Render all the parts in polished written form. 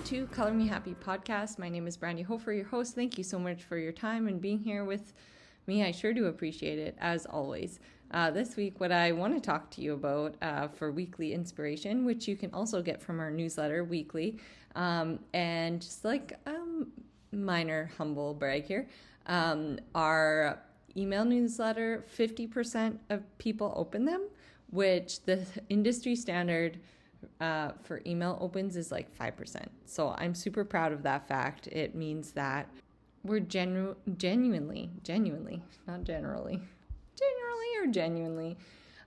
to Color Me Happy podcast. My name is Brandy Hofer, your host. Thank you so much for your time and being here with me. I sure do appreciate it, as always. This week, what I want to talk to you about for weekly inspiration, which you can also get from our newsletter weekly, and just like minor humble brag here, our email newsletter, 50% of people open them, which the industry standard for email opens is like 5%. So I'm super proud of that fact. It means that we're genuinely,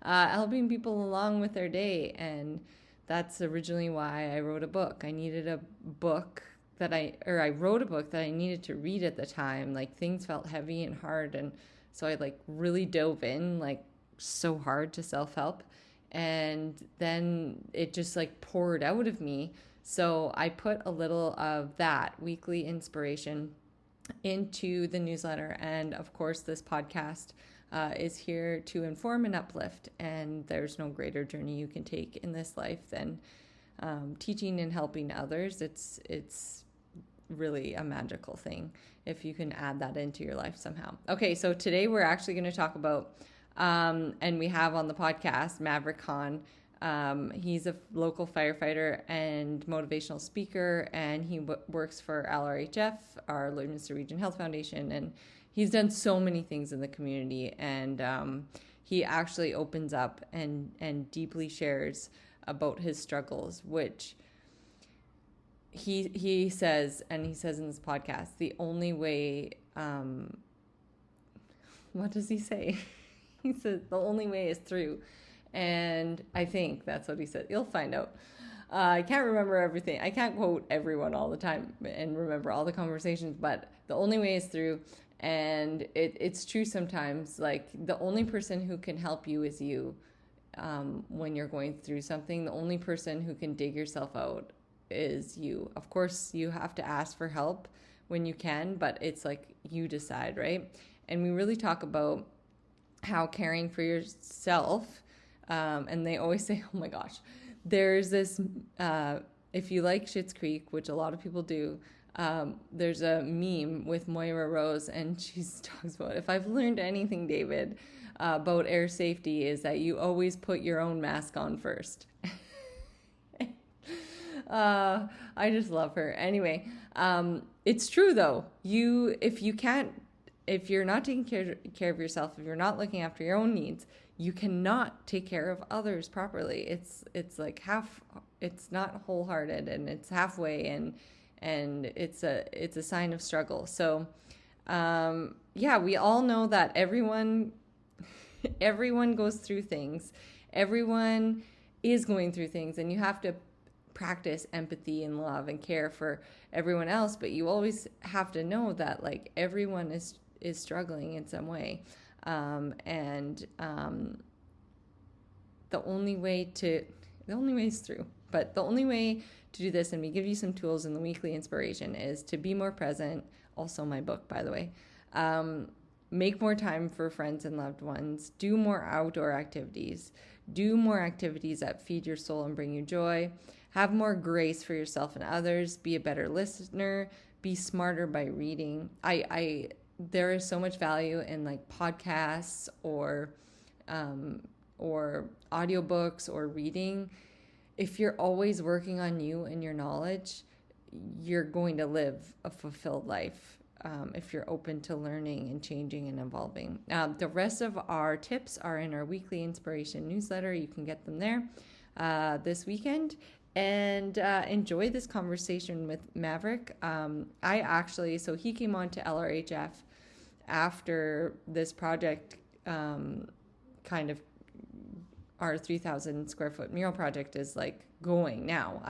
helping people along with their day. And that's originally why I wrote a book. I needed a book I wrote a book that I needed to read at the time. Like, things felt heavy and hard. And so I really dove in so hard to self-help. And then it just poured out of me. So I put a little of that weekly inspiration into the newsletter. And of course, this podcast is here to inform and uplift. And there's no greater journey you can take in this life than teaching and helping others. It's really a magical thing if you can add that into your life somehow. Okay, so today we're actually going to talk about and we have on the podcast Maverick Hann. He's a local firefighter and motivational speaker, and he works for LRHF, our Lloydminster Region Health Foundation, and he's done so many things in the community. And he actually opens up and deeply shares about his struggles, which he says, and he says in this podcast, the only way. What does he say? He says the only way is through. And I think that's what he said. You'll find out. I can't remember everything. I can't quote everyone all the time and remember all the conversations, but the only way is through. And it's true sometimes. The only person who can help you is you when you're going through something. The only person who can dig yourself out is you. Of course, you have to ask for help when you can, but it's you decide, right? And we really talk about how caring for yourself, and they always say, oh my gosh, there's this, if you like Schitt's Creek, which a lot of people do, there's a meme with Moira Rose, and she talks about, if I've learned anything, David, about air safety, is that you always put your own mask on first. I just love her. Anyway, it's true though. If you're not taking care of yourself, if you're not looking after your own needs, you cannot take care of others properly. It's not wholehearted, and it's halfway, and it's a sign of struggle. So, we all know that everyone goes through things. Everyone is going through things, and you have to practice empathy and love and care for everyone else. But you always have to know that everyone is struggling in some way, and the only way is through. But the only way to do this, and we give you some tools in the weekly inspiration, is to be more present. Also my book, by the way. Make more time for friends and loved ones. Do more outdoor activities. Do more activities that feed your soul and bring you joy. Have more grace for yourself and others. Be a better listener. Be smarter by reading. There is so much value in podcasts or audiobooks or reading. If you're always working on you and your knowledge, you're going to live a fulfilled life. If you're open to learning and changing and evolving. The rest of our tips are in our weekly inspiration newsletter. You can get them there this weekend. And enjoy this conversation with Maverick. So he came on to LRHF after this project, kind of our 3,000 square foot mural project is going now.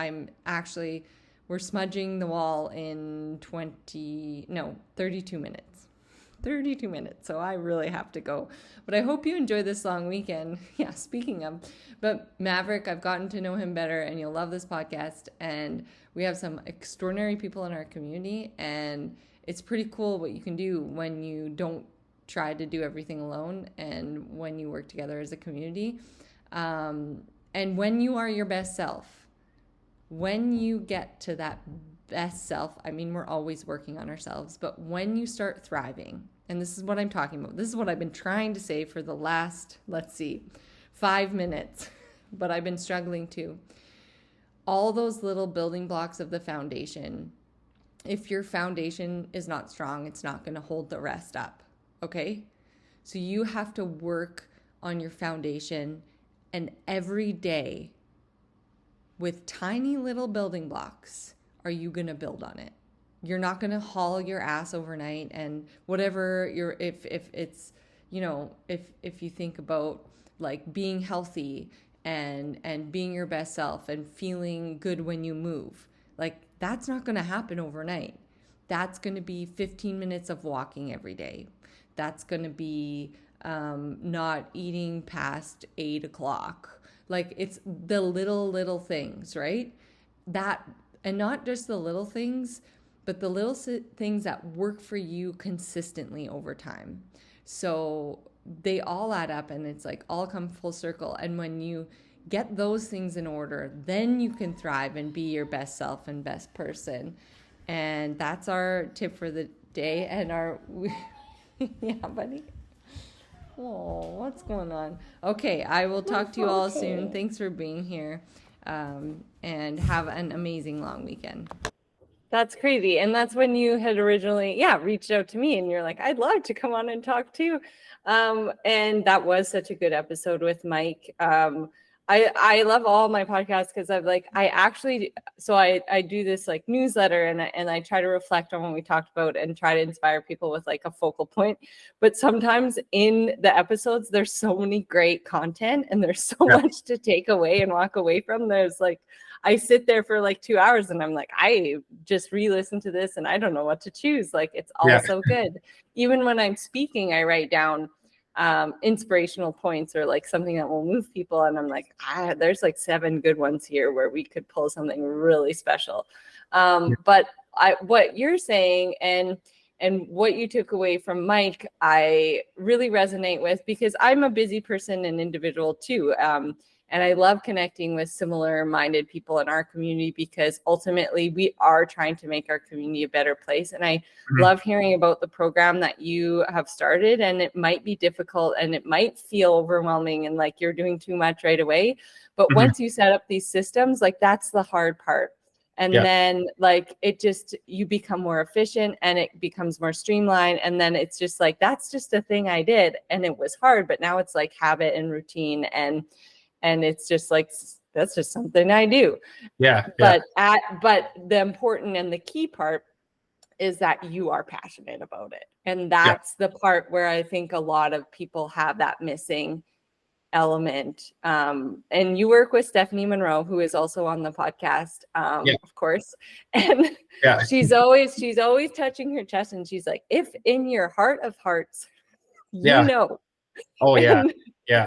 We're smudging the wall in 32 minutes. 32 minutes. So I really have to go. But I hope you enjoy this long weekend. Yeah, speaking of. But Maverick, I've gotten to know him better, and you'll love this podcast. And we have some extraordinary people in our community. And it's pretty cool what you can do when you don't try to do everything alone, and when you work together as a community. And when you are your best self, when you get to that best self, I mean, we're always working on ourselves, but when you start thriving, and this is what I'm talking about, this is what I've been trying to say for the last, let's see, 5 minutes, but I've been struggling to. All those little building blocks of the foundation, if your foundation is not strong, it's not going to hold the rest up. Okay? So you have to work on your foundation, and every day with tiny little building blocks are you going to build on it. You're not going to haul your ass overnight, and whatever you're, if it's, you know, if you think about like being healthy and being your best self and feeling good when you move, like that's not going to happen overnight. That's going to be 15 minutes of walking every day. That's going to be not eating past 8 o'clock. Like it's the little things, right? That, and not just the little things, but the little things that work for you consistently over time. So they all add up, and it's like all come full circle. And when you get those things in order, then you can thrive and be your best self and best person. And that's our tip for the day. And our, yeah, buddy. Oh, what's going on? Okay, I will talk to you all soon. Thanks for being here. And have an amazing long weekend. That's crazy. And that's when you had originally, reached out to me and you're like, I'd love to come on and talk too. And that was such a good episode with Mike. I love all my podcasts because I do this like newsletter and I try to reflect on what we talked about and try to inspire people with like a focal point. But sometimes in the episodes, there's so many great content and there's so much to take away and walk away from. There's like, I sit there for like 2 hours and I'm like, I just re-listen to this and I don't know what to choose. Like it's all so good. Even when I'm speaking, I write down inspirational points or like something that will move people. And I'm like, there's like 7 good ones here where we could pull something really special. But what you're saying and what you took away from Mike, I really resonate with because I'm a busy person and individual too. And I love connecting with similar minded people in our community because ultimately we are trying to make our community a better place. And I love hearing about the program that you have started, and it might be difficult and it might feel overwhelming and like you're doing too much right away. But once you set up these systems, like that's the hard part. And then like it just, you become more efficient and it becomes more streamlined. And then it's just like, that's just a thing I did and it was hard, but now it's like habit and routine and it's just like, that's just something I do. But the important and the key part is that you are passionate about it. And that's the part where I think a lot of people have that missing element. And you work with Stephanie Monroe, who is also on the podcast, of course. And she's always touching her chest and she's like, if in your heart of hearts, you know. Oh, yeah.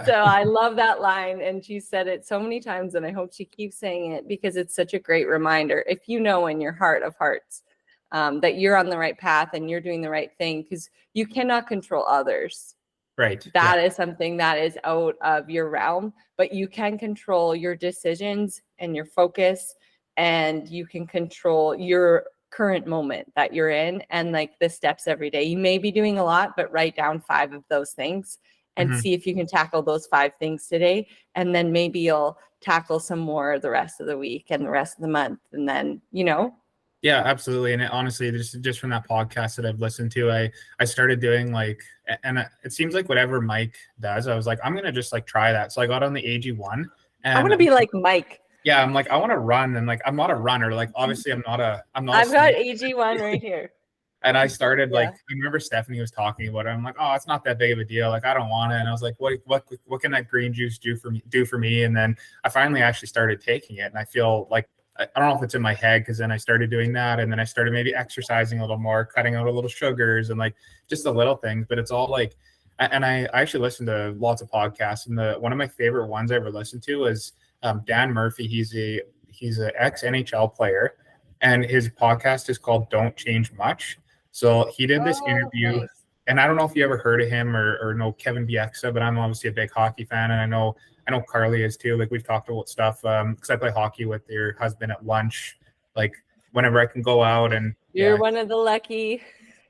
So I love that line. And she said it so many times, and I hope she keeps saying it because it's such a great reminder. If you know in your heart of hearts that you're on the right path and you're doing the right thing, because you cannot control others. Right. That is something that is out of your realm, but you can control your decisions and your focus, and you can control your current moment that you're in and like the steps every day. You may be doing a lot, but write down 5 of those things and see if you can tackle those 5 things today. And then maybe you'll tackle some more the rest of the week and the rest of the month. And then, you know. Yeah, absolutely. And honestly, just from that podcast that I've listened to, I started doing like, and it seems like whatever Mike does, I was like, I'm going to just like try that. So I got on the AG1 and I want to be like Mike. Yeah. I'm like, I want to run. And like, I'm not a runner. Like, obviously I've got AG1 right here. And I started like, I remember Stephanie was talking about it. I'm like, oh, it's not that big of a deal. Like, I don't want it. And I was like, what can that green juice do for me? And then I finally actually started taking it. And I feel like, I don't know if it's in my head, because then I started doing that. And then I started maybe exercising a little more, cutting out a little sugars and like just the little things. But it's all like, and I actually listened to lots of podcasts. And one of my favorite ones I ever listened to is Dan Murphy. He's an ex NHL player. And his podcast is called Don't Change Much. So he did this interview, and I don't know if you ever heard of him or know Kevin Bieksa, but I'm obviously a big hockey fan, and I know Carly is too. Like, we've talked about stuff because I play hockey with your husband at lunch, like whenever I can go out. And You're one of the lucky.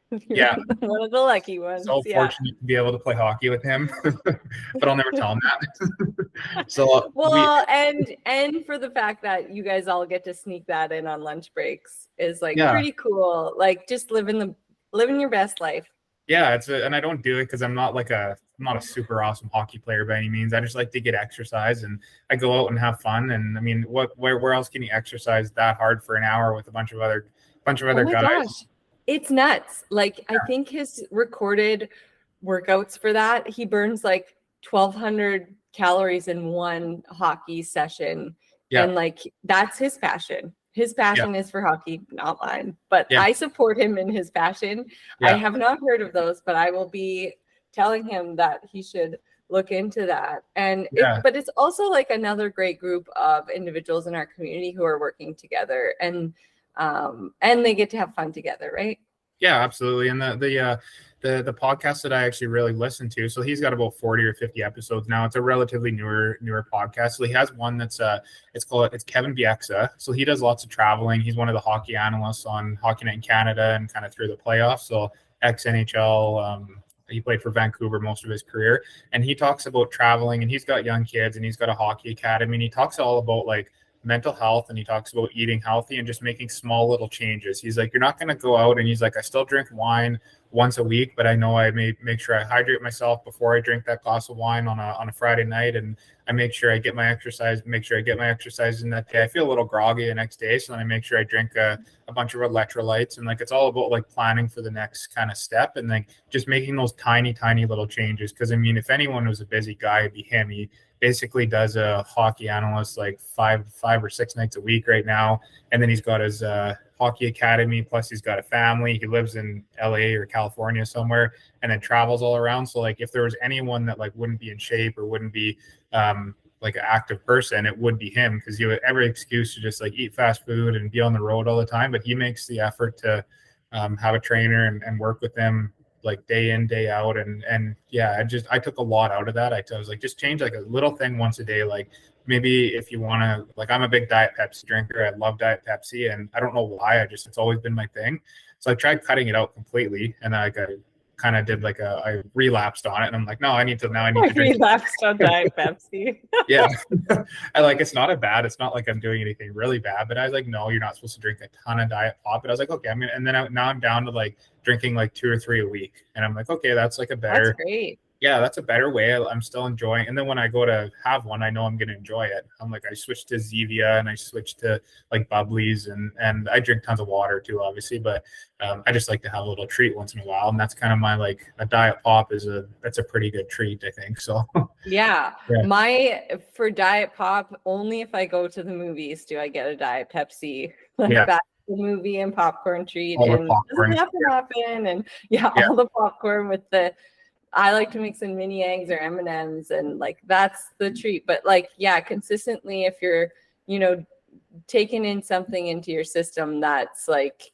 You're yeah, one of the lucky ones. so Yeah. fortunate to be able to play hockey with him, but I'll never tell him that. So Well, and for the fact that you guys all get to sneak that in on lunch breaks is like yeah, pretty cool. Like just living your best life. yeah, and I don't do it because I'm not a super awesome hockey player by any means. I just like to get exercise, and I go out and have fun. And I mean, where else can you exercise that hard for an hour with a bunch of other Oh my guys? gosh. It's nuts. Like I think his recorded workouts for that, he burns like 1,200 calories in one hockey session. Yeah, And like that's his passion. His yeah, passion is for hockey, not mine. But yeah, I support him in his passion. I yeah, have not heard of those, but I will be telling him that he should look into that. yeah. But it's also like another great group of individuals in our community who are working together and they get to have fun together, right? Yeah, absolutely. And the podcast that I actually really listen to, so he's got about 40 or 50 episodes now. It's a relatively newer podcast. So he has one that's it's Kevin Bieksa. So he does lots of traveling. He's one of the hockey analysts on Hockey Night in Canada and kind of through the playoffs. So ex NHL. He played for Vancouver most of his career, and he talks about traveling, and he's got young kids, and he's got a hockey academy, and he talks all about like mental health, and he talks about eating healthy and just making small little changes. He's like, you're not going to go out, and he's like, I still drink wine once a week, but I know I make sure I hydrate myself before I drink that glass of wine on a Friday night, and I make sure I get my exercise in that day. I feel a little groggy the next day, so then I make sure I drink a bunch of electrolytes. And like it's all about like planning for the next kind of step, and like just making those tiny little changes. Because I mean, if anyone was a busy guy, it'd be him. He basically does a hockey analyst like five or six nights a week right now, and then he's got his hockey academy, plus he's got a family. He lives in LA or California somewhere, and then travels all around. So like if there was anyone that like wouldn't be in shape or wouldn't be like an active person, it would be him, because you have every excuse to just like eat fast food and be on the road all the time. But he makes the effort to have a trainer and work with them like day in, day out. And yeah, I took a lot out of that. I was like, just change like a little thing once a day. Like maybe if you want to, like, I'm a big Diet Pepsi drinker. I love Diet Pepsi, and I don't know why. It's always been my thing. So I tried cutting it out completely, and I kind of did like I relapsed on it, and I'm like, no, I need to drink. Relapsed on Diet Pepsi. Yeah. I like, it's not it's not like I'm doing anything really bad, but I was like, no, you're not supposed to drink a ton of Diet Pop. But I was like, okay, and then now I'm down to like drinking like 2 or 3 a week. And I'm like, okay, that's like a better, that's great. Yeah, that's a better way. I'm still enjoying. And then when I go to have one, I know I'm going to enjoy it. I'm like, I switched to Zevia, and I switched to like bubblies, and I drink tons of water too, obviously. But I just like to have a little treat once in a while. And that's kind of my, like, a Diet Pop that's a pretty good treat, I think. So yeah. For Diet Pop, only if I go to the movies do I get a Diet Pepsi. Like back to the movie and popcorn treat. All And doesn't have to happen. And all the popcorn with I like to mix in mini eggs or M&Ms, and like that's the treat. But like, yeah, consistently, if you're, taking in something into your system that's like,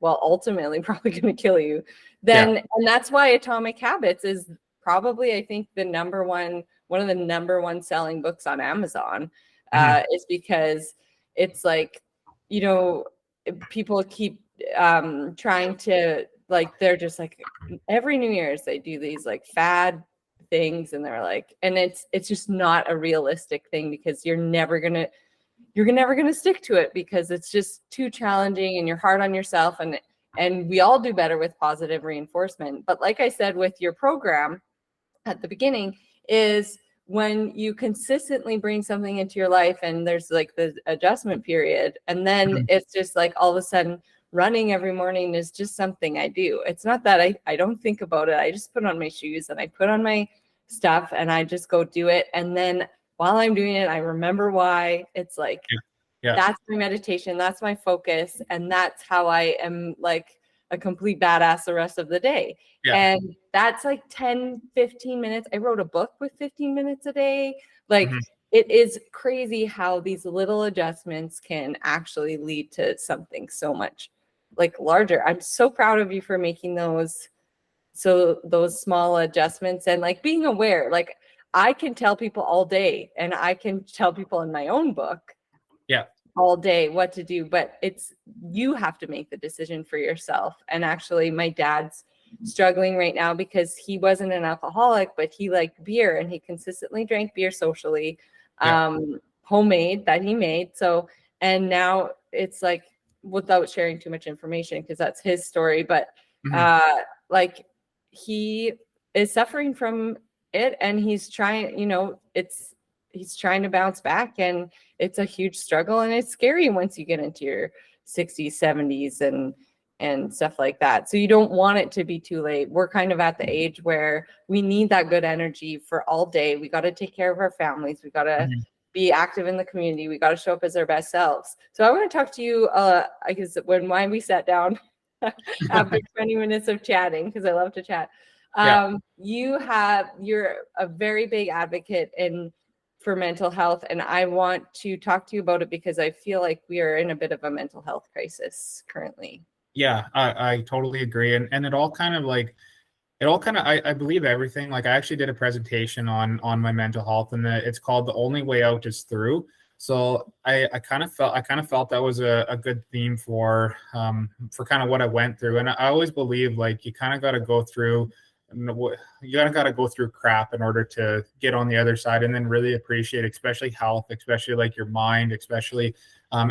well, ultimately probably going to kill you, then and that's why Atomic Habits is probably, I think, one of the number one selling books on Amazon, is because it's like, people keep trying to, like, they're just like, every New Year's they do these like fad things, and they're like, and it's just not a realistic thing, because you're never gonna stick to it, because it's just too challenging and you're hard on yourself, and we all do better with positive reinforcement. But like I said with your program at the beginning, is when you consistently bring something into your life, and there's like the adjustment period, and then it's just like all of a sudden running every morning is just something I do. It's not that I don't think about it. I just put on my shoes and I put on my stuff and I just go do it. And then while I'm doing it, I remember why. It's like, that's my meditation. That's my focus. And that's how I am like a complete badass the rest of the day. And that's like 10, 15 minutes. I wrote a book with 15 minutes a day. Like, it is crazy how these little adjustments can actually lead to something so much like larger. I'm so proud of you for making those small adjustments, and like being aware. Like, I can tell people all day, and I can tell people in my own book all day what to do, but you have to make the decision for yourself. And actually my dad's struggling right now because he wasn't an alcoholic, but he liked beer and he consistently drank beer socially, homemade that he made. So, and now it's like, without sharing too much information, because that's his story, but like he is suffering from it and he's trying, he's trying to bounce back, and it's a huge struggle, and it's scary once you get into your 60s, 70s and stuff like that. So you don't want it to be too late. We're kind of at the age where we need that good energy for all day. We got to take care of our families. We got to be active in the community. We got to show up as our best selves. So I want to talk to you, I guess why we sat down after 20 minutes of chatting, because I love to chat. You're a very big advocate for mental health, and I want to talk to you about it because I feel like we are in a bit of a mental health crisis currently. Yeah, I totally agree. And it all kind of I believe everything. Like I actually did a presentation on my mental health, and it's called "The Only Way Out Is Through." So I kind of felt that was a good theme for kind of what I went through. And I always believe like you kind of got to go through crap in order to get on the other side, and then really appreciate, especially health, especially like your mind, especially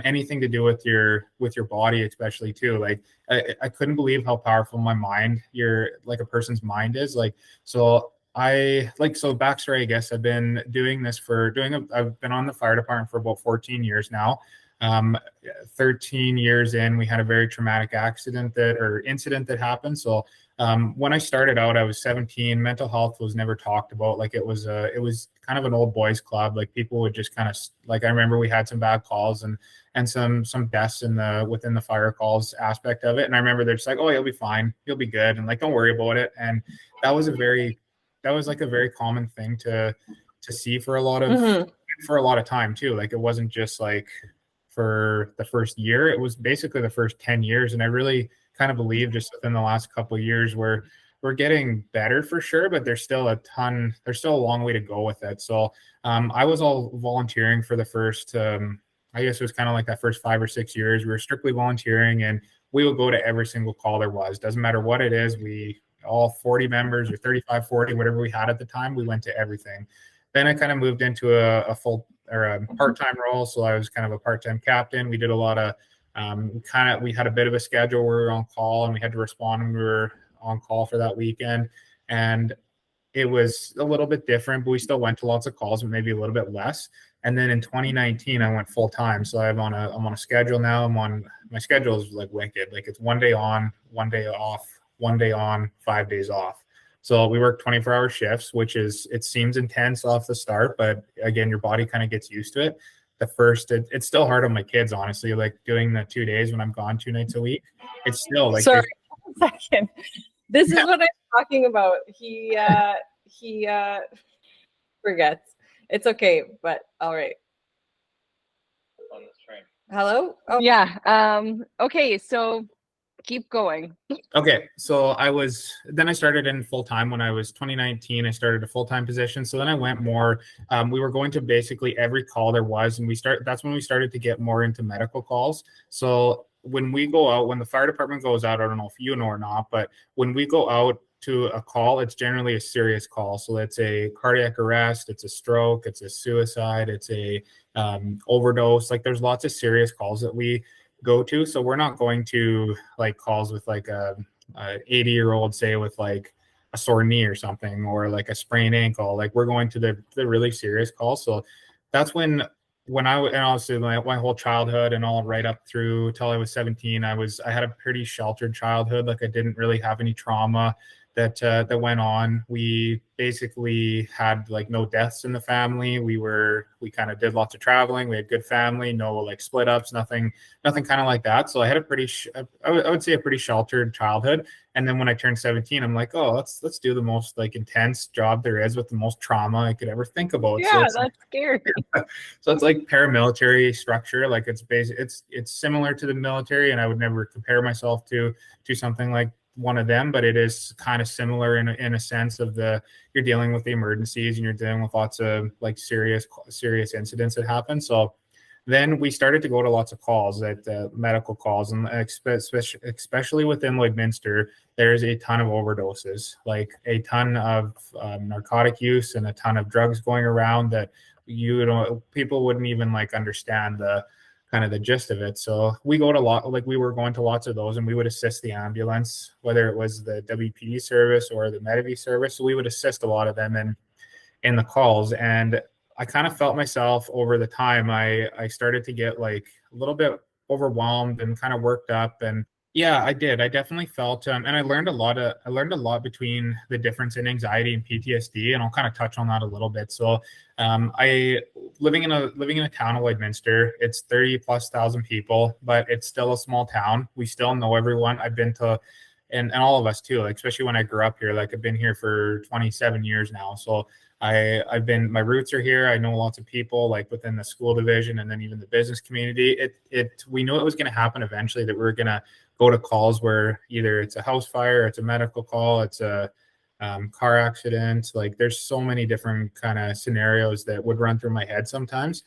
anything to do with your body, especially too. Like I couldn't believe how powerful my mind, a person's mind is. Like, so backstory, I guess I've been doing this I've been on the fire department for about 14 years now. 13 years in, we had a very traumatic incident that happened. So when I started out, I was 17. Mental health was never talked about. Like it was kind of an old boys club. Like people would just kind of like, I remember we had some bad calls and some deaths within the fire calls aspect of it. And I remember they're just like, oh, you'll be fine, you'll be good, and like don't worry about it. And that was like a very common thing to see for a lot of time too. Like it wasn't just like for the first year, it was basically the first 10 years. And I really kind of believe just within the last couple of years we're getting better for sure, but there's still a long way to go with it. So I was all volunteering for the first I guess it was kind of like that first 5 or 6 years. We were strictly volunteering, and we would go to every single call there was. Doesn't matter what it is. We all 40 members or 35, 40, whatever we had at the time, we went to everything. Then I kind of moved into a full or a part-time role. So I was kind of a part-time captain. We did a lot of we had a bit of a schedule where we were on call and we had to respond when we were on call for that weekend. And it was a little bit different, but we still went to lots of calls, but maybe a little bit less. And then in 2019, I went full time. So I'm on a schedule now. My schedule is like wicked. Like it's 1 day on, 1 day off, 1 day on, 5 days off. So we work 24-hour shifts, it seems intense off the start, but again, your body kind of gets used to it. It's still hard on my kids, honestly, like doing the 2 days when I'm gone 2 nights a week. It's still like, sorry, a second. This is what I'm talking about. He forgets. It's okay, but all right. On this train. Hello? Oh yeah. Okay, so keep going. Okay, so I started in full time when I was 2019. I started a full time position. So then I went more. We were going to basically every call there was, and that's when we started to get more into medical calls. So when we go out, when the fire department goes out, I don't know if you know or not, but when we go out to a call, it's generally a serious call. So it's a cardiac arrest, it's a stroke, it's a suicide, it's a overdose. Like there's lots of serious calls that we go to. So we're not going to like calls with like a 80-year-old, say, with like a sore knee or something, or like a sprained ankle. Like we're going to the really serious calls. So that's when and obviously my whole childhood and all right up through till I was 17, I had a pretty sheltered childhood. Like I didn't really have any trauma that went on. We basically had like no deaths in the family. We kind of did lots of traveling. We had good family, no like split ups, nothing kind of like that. So I had I would say a pretty sheltered childhood. And then when I turned 17, I'm like, oh, let's do the most like intense job there is with the most trauma I could ever think about. Yeah, so that's scary. So it's like paramilitary structure. Like it's similar to the military, and I would never compare myself to something like one of them, but it is kind of similar in a sense of you're dealing with the emergencies and you're dealing with lots of like serious incidents that happen. So Then we started to go to lots of calls, at medical calls, and especially within Lloydminster, there's a ton of overdoses, like a ton of narcotic use and a ton of drugs going around that people wouldn't even like understand the kind of the gist of it. So we go to we were going to lots of those, and we would assist the ambulance, whether it was the WPD service or the Medivy service. So we would assist a lot of them in the calls. And I kind of felt myself over the time, I started to get like a little bit overwhelmed and kind of worked up. And yeah, I did. I definitely felt, and I learned a lot between the difference in anxiety and PTSD, and I'll kind of touch on that a little bit. So, I living in a town of Lloydminster. It's 30,000+ people, but it's still a small town. We still know everyone. I've been to, and all of us too. Like especially when I grew up here. Like I've been here for 27 years now. So my roots are here. I know lots of people like within the school division and then even the business community. We knew it was going to happen eventually, that we were going to go to calls where either it's a house fire, it's a medical call, it's a car accident. Like there's so many different kind of scenarios that would run through my head sometimes.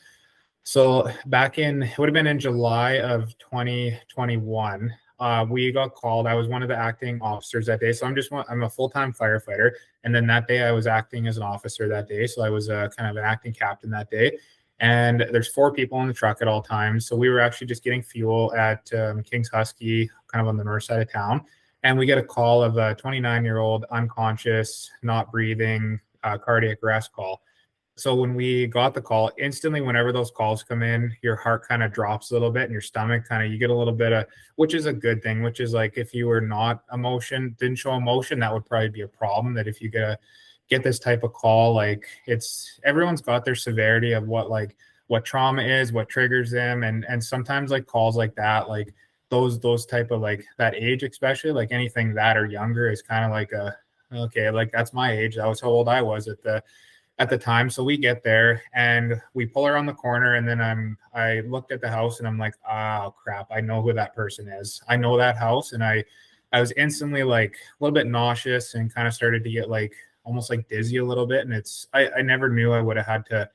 So it would have been in July of 2021. We got called. I was one of the acting officers that day. So I'm a full-time firefighter. And then that day I was acting as an officer that day. So I was kind of an acting captain that day. And there's 4 people in the truck at all times. So we were actually just getting fuel at King's Husky, kind of on the north side of town. And we get a call of a 29-year-old unconscious, not breathing, cardiac arrest call. So when we got the call, instantly, whenever those calls come in, your heart kind of drops a little bit and your stomach you get a little bit of, which is a good thing, which is like, if you were didn't show emotion, that would probably be a problem. That if you get this type of call, like everyone's got their severity of what trauma is, what triggers them. And sometimes like calls like that, like those type of like that age, especially like anything that or younger is kind of like okay, like that's my age. That was how old I was at the time. So we get there and we pull around the corner, and then I looked at the house and I'm like, oh crap, I know who that person is. I know that house. And I was instantly like a little bit nauseous and kind of started to get like almost like dizzy a little bit. And I never knew I would have had to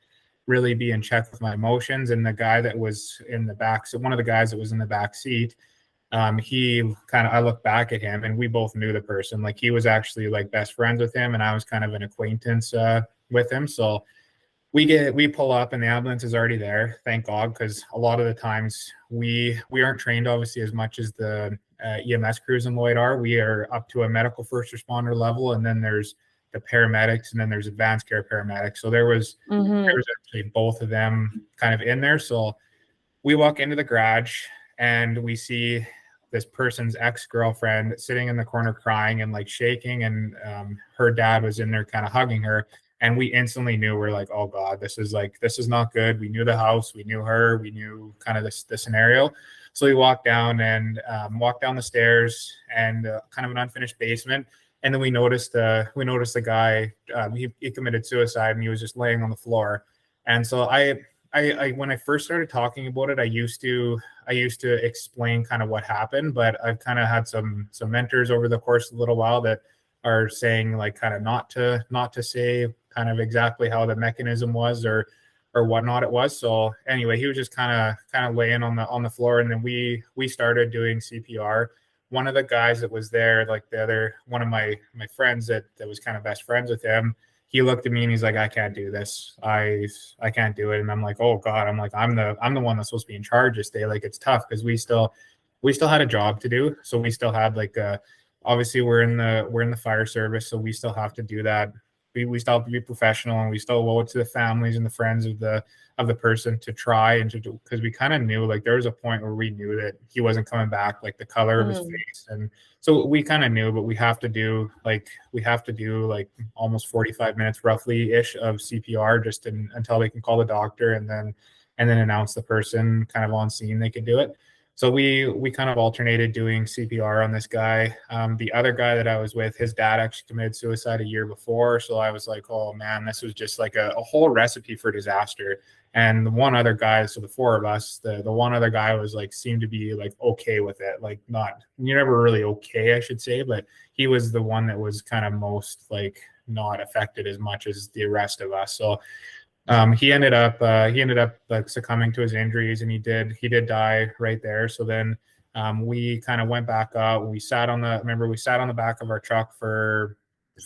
really be in check with my emotions. And the guy that was in the back, so one of the guys that was in the back seat, I looked back at him and we both knew the person. Like he was actually like best friends with him, and I was kind of an acquaintance with him. So we pull up and the ambulance is already there, thank God, because a lot of the times we aren't trained obviously as much as the EMS crews in Lloyd are. We are up to a medical first responder level, and then there's the paramedics, and then there's advanced care paramedics. So there was actually both of them kind of in there. So we walk into the garage and we see this person's ex-girlfriend sitting in the corner crying and like shaking, and her dad was in there kind of hugging her. And we instantly knew, we're like, oh God, this is not good. We knew the house, we knew her, we knew kind of the scenario. So we walked down the stairs and kind of an unfinished basement. And then we noticed the guy, he committed suicide, and he was just laying on the floor. And so I when I first started talking about it, I used to explain kind of what happened, but I've kind of had some mentors over the course of a little while that are saying like kind of not to say kind of exactly how the mechanism was or whatnot it was. So anyway, he was just kind of laying on the floor, and then we started doing CPR. One of the guys that was there, like one of my friends that was kind of best friends with him, he looked at me and he's like, I can't do this. I can't do it. And I'm like, oh God, I'm the one that's supposed to be in charge this day. Like it's tough because we still had a job to do. So we still had obviously we're in the fire service. So we still have to do that. We still have to be professional, and we still owe it to the families and the friends of the person to try and to do, because we kind of knew like there was a point where we knew that he wasn't coming back, like the color of his face. And so we kind of knew, but we have to do like almost 45 minutes roughly ish of CPR just until they can call the doctor and then announce the person kind of on scene they can do it. So we kind of alternated doing CPR on this guy. The other guy that I was with, his dad actually committed suicide a year before. So I was like, oh man, this was just like a whole recipe for disaster. And the one other guy, so the 4 of us, the one other guy was like, seemed to be like okay with it. Like you're never really okay, I should say, but he was the one that was kind of most like not affected as much as the rest of us. So He ended up like succumbing to his injuries, and he did die right there. So then we kind of went back up. We sat on the back of our truck for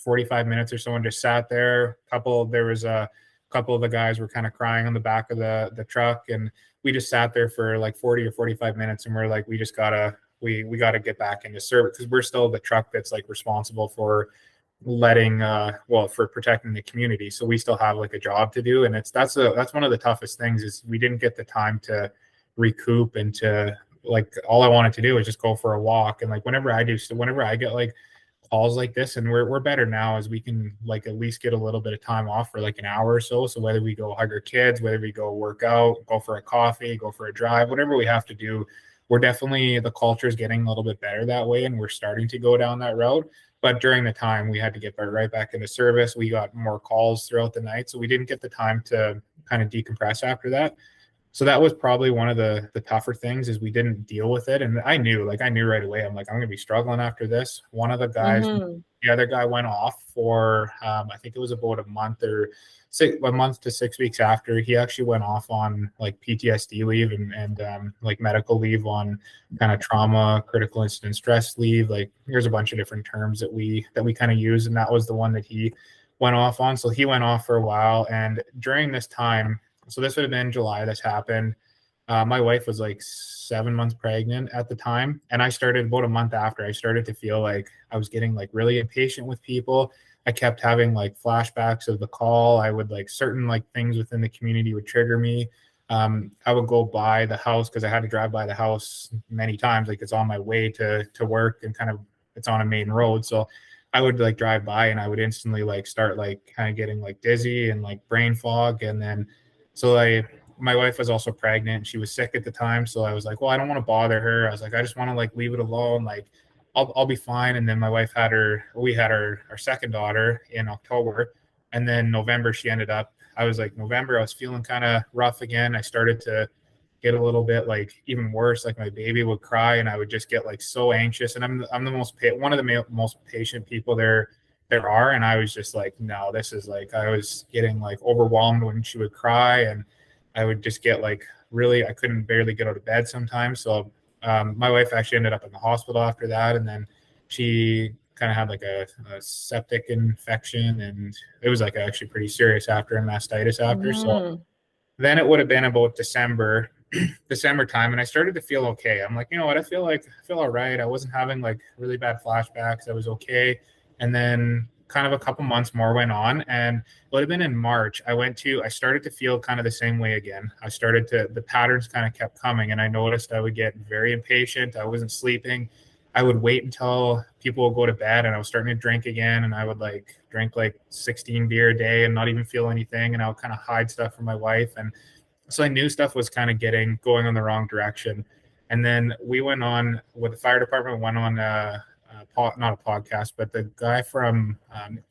45 minutes or so and just sat there. There was a couple of the guys were kind of crying on the back of the truck, and we just sat there for like 40 or 45 minutes, and we're like, we gotta get back into service because we're still the truck that's like responsible for for protecting the community. So we still have like a job to do, and that's one of the toughest things is we didn't get the time to recoup and to like all I wanted to do was just go for a walk. And like whenever I get like calls like this, and we're better now as we can like at least get a little bit of time off for like an hour or so. So whether we go hug our kids, whether we go work out, go for a coffee, go for a drive, whatever we have to do, the culture is getting a little bit better that way, and we're starting to go down that road. But during the time, we had to get right back into service. We got more calls throughout the night, so we didn't get the time to kind of decompress after that. So that was probably one of the tougher things is we didn't deal with it. And I knew right away, I'm like, I'm going to be struggling after this. Mm-hmm. The other guy went off for, I think it was about a month to 6 weeks after. He actually went off on like PTSD leave and like medical leave on kind of trauma, critical incident stress leave. Like there's a bunch of different terms that we kind of use. And that was the one that he went off on. So he went off for a while. And during this time, so this would have been July, this happened. My wife was like 7 months pregnant at the time. And I started about a month after, I started to feel like I was getting like really impatient with people. I kept having like flashbacks of the call. I would like certain like things within the community would trigger me. I would go by the house because I had to drive by the house many times. Like it's on my way to work and kind of it's on a main road. So I would like drive by and I would instantly like start like kind of getting like dizzy and like brain fog. And then my wife was also pregnant. She was sick at the time. So I was like, well, I don't want to bother her. I was like, I just want to like leave it alone. Like I'll be fine. And then we had our second daughter in October. And then November, November, I was feeling kind of rough again. I started to get a little bit like even worse. Like my baby would cry and I would just get like so anxious. And I'm one of the most patient people there are. And I was just like, no, this is like, I was getting like overwhelmed when she would cry and I would just get like I couldn't barely get out of bed sometimes. So my wife actually ended up in the hospital after that. And then she kind of had like a septic infection and it was like actually pretty serious after and mastitis after. So Mm-hmm. then it would have been about December time, and I started to feel okay. I'm like, you know what? I feel all right. I wasn't having like really bad flashbacks. I was okay. And then kind of a couple months more went on, and it would have been in March. I started to feel kind of the same way again. The patterns kind of kept coming, and I noticed I would get very impatient. I wasn't sleeping. I would wait until people would go to bed, and I was starting to drink again, and I would like drink like 16 beer a day and not even feel anything, and I would kind of hide stuff from my wife, and so I knew stuff was kind of going on the wrong direction. And then we went on with the fire department, went on not a podcast, but the guy from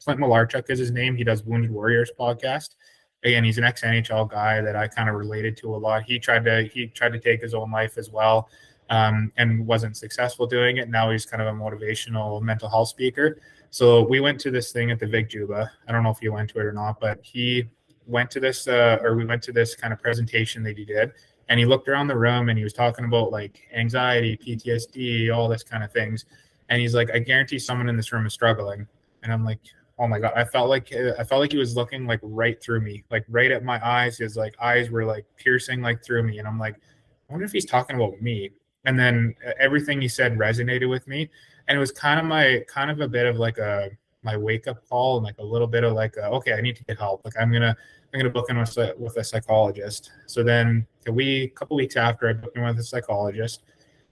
Clint Malarchuk is his name. He does Wounded Warriors podcast. Again, he's an ex NHL guy that I kind of related to a lot. He tried to take his own life as well, and wasn't successful doing it. Now he's kind of a motivational mental health speaker. So we went to this thing at the Vig Juba. I don't know if you went to it or not, but we went to this kind of presentation that he did, and he looked around the room and he was talking about like anxiety, PTSD, all this kind of things. And he's like, I guarantee someone in this room is struggling. And I'm like, oh my God. I felt like he was looking like right through me, like right at my eyes. His like eyes were like piercing like through me. And I'm like, I wonder if he's talking about me. And then everything he said resonated with me. And it was kind of a bit of like my wake up call and like a little bit of like, okay, I need to get help. Like I'm going to book in with a psychologist. So then a couple weeks after I booked in with a psychologist,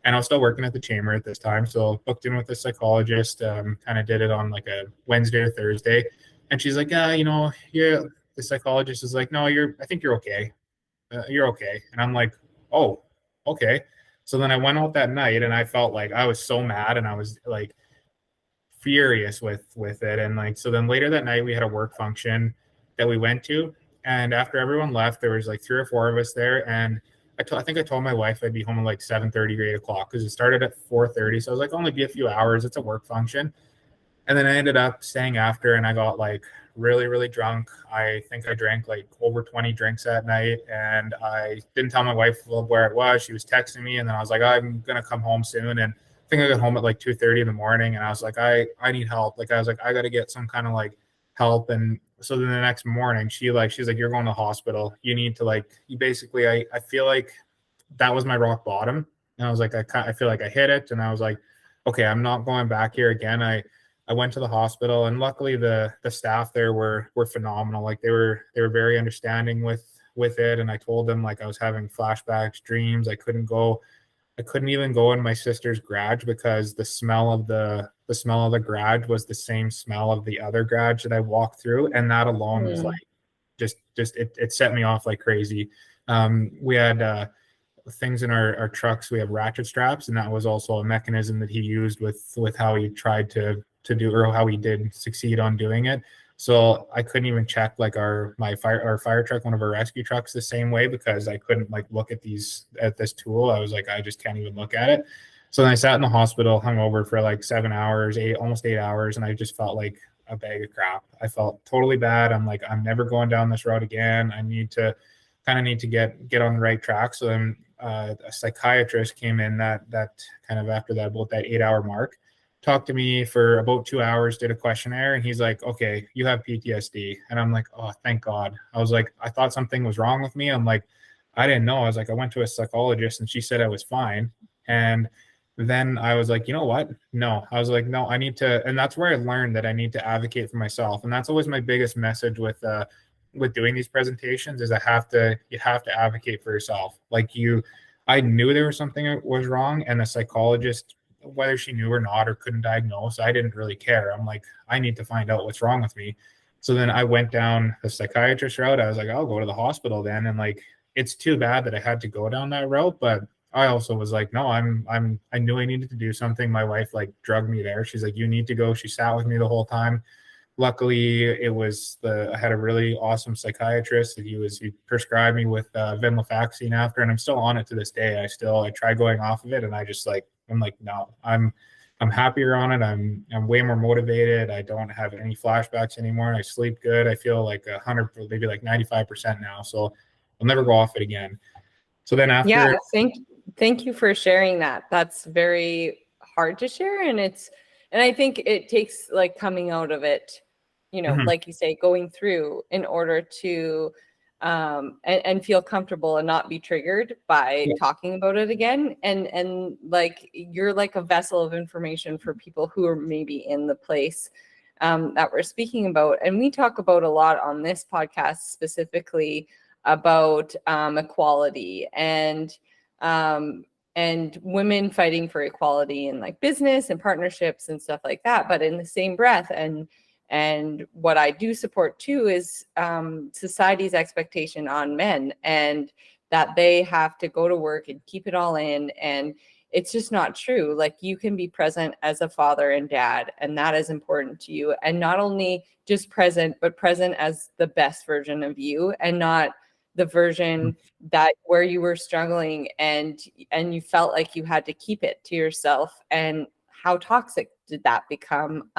and I was still working at the chamber at this time. So booked in with a psychologist, kind of did it on like a Wednesday or Thursday. And she's like, the psychologist is like, no, I think you're okay. You're okay. And I'm like, oh, okay. So then I went out that night and I felt like I was so mad and I was like furious with it. And like, so then later that night we had a work function that we went to. And after everyone left, there was like 3 or 4 of us there. And I think I told my wife I'd be home at like 7:30 or 8 o'clock because it started at 4:30. So I was like, only be a few hours. It's a work function. And then I ended up staying after, and I got like really, really drunk. I think I drank like over 20 drinks that night, and I didn't tell my wife where it was. She was texting me, and then I was like, I'm gonna come home soon. And I think I got home at like 2:30 in the morning, and I was like, I need help. Like I was like, I got to get some kind of like help. And so then the next morning, she's like, you're going to the hospital. You need to like, you basically, I feel like that was my rock bottom. And I was like, I feel like I hit it, and I was like, okay, I'm not going back here again. I went to the hospital, and luckily the staff there were phenomenal. Like they were very understanding with it. And I told them like I was having flashbacks, dreams. I couldn't even go in my sister's garage because the smell of the garage was the same smell of the other garage that I walked through, and that alone was like just it set me off like crazy. We had things in our trucks. We have ratchet straps, and that was also a mechanism that he used with how he tried to do, or how he did succeed on doing it. So I couldn't even check like our fire truck, one of our rescue trucks, the same way, because I couldn't like look at this tool. I was like, I just can't even look at it. So then I sat in the hospital, hung over for like 7 hours, almost 8 hours, and I just felt like a bag of crap. I felt totally bad. I'm like, I'm never going down this road again. I need to get on the right track. So then a psychiatrist came in that kind of after that, about that 8 hour mark, talked to me for about 2 hours, did a questionnaire, and he's like, okay, you have PTSD. And I'm like, oh, thank God. I was like, I thought something was wrong with me. I'm like, I didn't know. I was like, I went to a psychologist and she said I was fine. And then I was like, you know what? No, I was like, no, I need to. And that's where I learned that I need to advocate for myself. And that's always my biggest message with doing these presentations is you have to advocate for yourself. Like I knew there was something that was wrong, and the psychologist, whether she knew or not or couldn't diagnose, I didn't really care. I'm like, I need to find out what's wrong with me. So then I went down the psychiatrist route. I was like, I'll go to the hospital then. And like, it's too bad that I had to go down that route, but I also was like, no, I knew I needed to do something. My wife like drugged me there. She's like, you need to go. She sat with me the whole time. Luckily, I had a really awesome psychiatrist that he prescribed me with venlafaxine after, and I'm still on it to this day. I try going off of it, and I'm like, no, I'm happier on it. I'm way more motivated. I don't have any flashbacks anymore. I sleep good. I feel like 100, maybe like 95% now. So I'll never go off it again. So then after, Yeah, thank you for sharing that. That's very hard to share, and I think it takes like coming out of it, like you say, going through in order to and feel comfortable and not be triggered by talking about it again. And like you're like a vessel of information for people who are maybe in the place that we're speaking about. And we talk about a lot on this podcast specifically about equality and women fighting for equality in like business and partnerships and stuff like that. But in the same breath, and what I do support too is society's expectation on men, and that they have to go to work and keep it all in. And it's just not true. Like you can be present as a father and dad, and that is important to you. And not only just present, but present as the best version of you, and not the version that where you were struggling and you felt like you had to keep it to yourself. And how toxic did that become?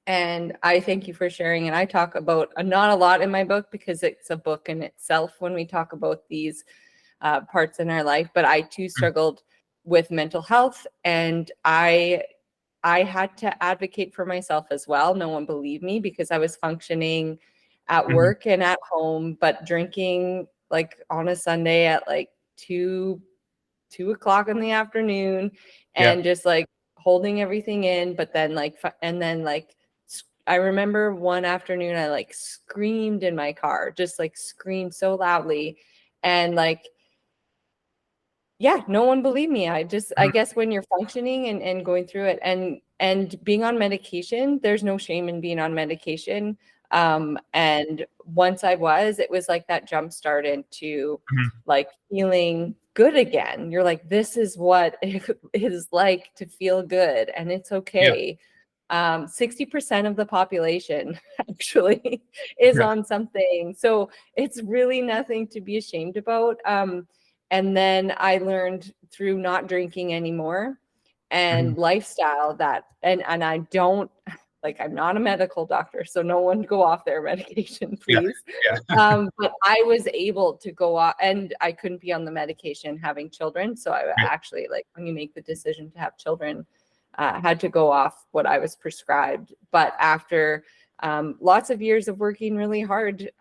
And I thank you for sharing. And I talk about not a lot in my book because it's a book in itself when we talk about these parts in our life. But I too struggled with mental health, and I had to advocate for myself as well. No one believed me because I was functioning at work and at home, but drinking like on a Sunday at like 2 o'clock in the afternoon, and just like holding everything in. But then I remember one afternoon I like screamed in my car, just like screamed so loudly, and like, yeah, no one believed me. I guess when you're functioning and going through it and being on medication, there's no shame in being on medication. And once it was like that jump start into like feeling good again. You're like, this is what it is like to feel good, and it's okay. 60% of the population actually is on something. So it's really nothing to be ashamed about. And then I learned through not drinking anymore and lifestyle that, and I don't, like, I'm not a medical doctor, so no one go off their medication, please. But I was able to go off, and I couldn't be on the medication having children. So I actually, like, when you make the decision to have children, had to go off what I was prescribed. But after lots of years of working really hard,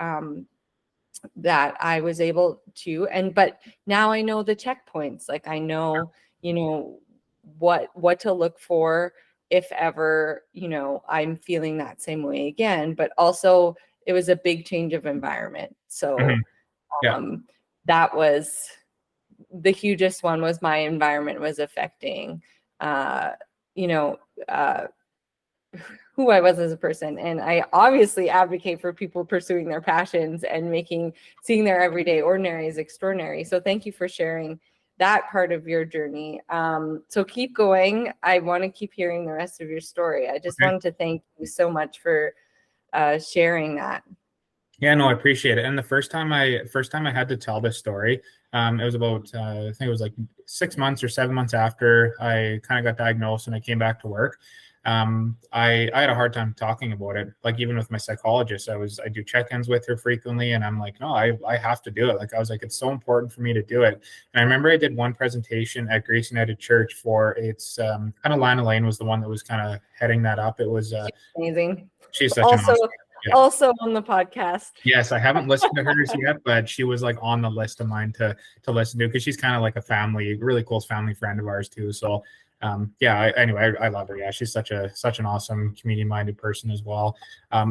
that I was able to, but now I know the checkpoints. Like, I know, what to look for if ever, I'm feeling that same way again. But also, it was a big change of environment. So that was the hugest one. Was my environment was affecting, who I was as a person. And I obviously advocate for people pursuing their passions and seeing their everyday ordinary as extraordinary. So thank you for sharing that part of your journey. So keep going. I want to keep hearing the rest of your story. I just wanted to thank you so much for sharing that. Yeah, no, I appreciate it. And the first time I had to tell this story, it was about, I think it was like 6 months or 7 months after I kind of got diagnosed and I came back to work. I had a hard time talking about it. Like, even with my psychologist, I do check-ins with her frequently, and I'm like, no, I have to do it. Like, I was like, it's so important for me to do it. And I remember I did one presentation at Grace United Church for it's kind of Lana Lane was the one that was kind of heading that up. It was amazing. She's such an awesome. Also on the podcast. Yes, I haven't listened to hers yet, but she was like on the list of mine to listen to, because she's kind of like a really close family friend of ours too. So anyway, I love her. Yeah, she's such an awesome community-minded person as well.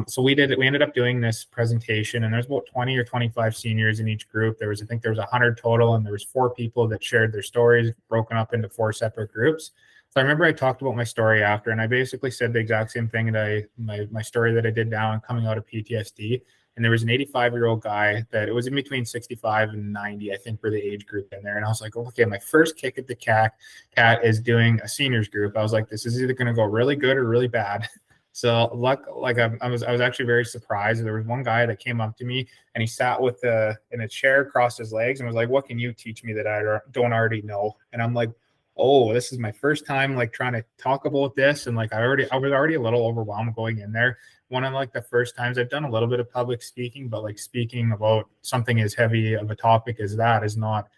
So we ended up doing this presentation, and there's about 20 or 25 seniors in each group. I think there was 100 total, and there was 4 people that shared their stories, broken up into 4 separate groups. So I remember I talked about my story after, and I basically said the exact same thing that my story that I did down coming out of PTSD. And there was an 85-year-old guy that it was in between 65 and 90, I think, for the age group in there. And I was like, okay, my first kick at the cat is doing a seniors group. I was like, this is either going to go really good or really bad. So I was actually very surprised. There was one guy that came up to me, and he sat in a chair, crossed his legs, and was like, what can you teach me that I don't already know? And I'm like, oh, this is my first time like trying to talk about this. And like, I was already a little overwhelmed going in there. One of like the first times I've done a little bit of public speaking, but like speaking about something as heavy of a topic as that is not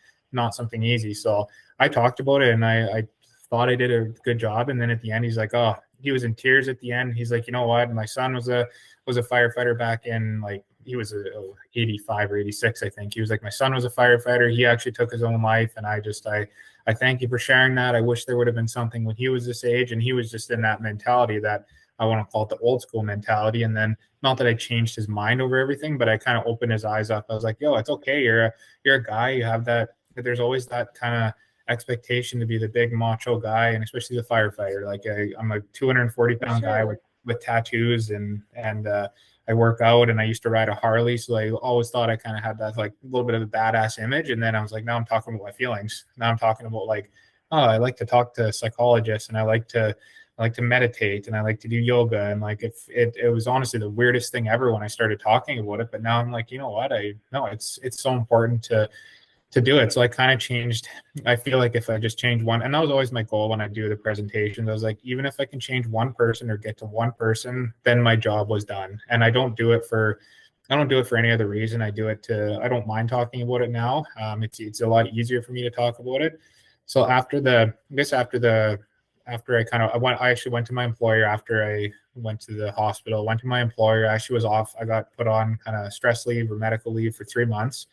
something easy. So I talked about it, and I thought I did a good job. And then at the end, he's like, oh, he was in tears at the end. He's like, you know what? My son was a firefighter back in, like, he was 85 or 86, I think. He was like, my son was a firefighter. He actually took his own life. And I thank you for sharing that. I wish there would have been something when he was this age. And he was just in that mentality that I want to call it the old school mentality. And then, not that I changed his mind over everything, but I kind of opened his eyes up. I was like, yo, it's okay. You're a guy. You have that. There's always that kind of expectation to be the big macho guy, and especially the firefighter. Like, I'm a 240-pound guy with tattoos, and I work out, and I used to ride a Harley, so I always thought I kind of had that like a little bit of a badass image. And then I was like, now I'm talking about my feelings. Now I'm talking about like, oh, I like to talk to psychologists, and I like to meditate, and I like to do yoga. And like, if it was honestly the weirdest thing ever when I started talking about it. But now I'm like, you know what? It's so important to do it. So I kind of changed. I feel like if I just change one, and that was always my goal when I do the presentations, I was like, even if I can change one person or get to one person, then my job was done. And I don't do it for any other reason. I don't mind talking about it now. It's a lot easier for me to talk about it. So I actually went to my employer after I went to the hospital, went to my employer. I actually was off. I got put on kind of stress leave or medical leave for 3 months.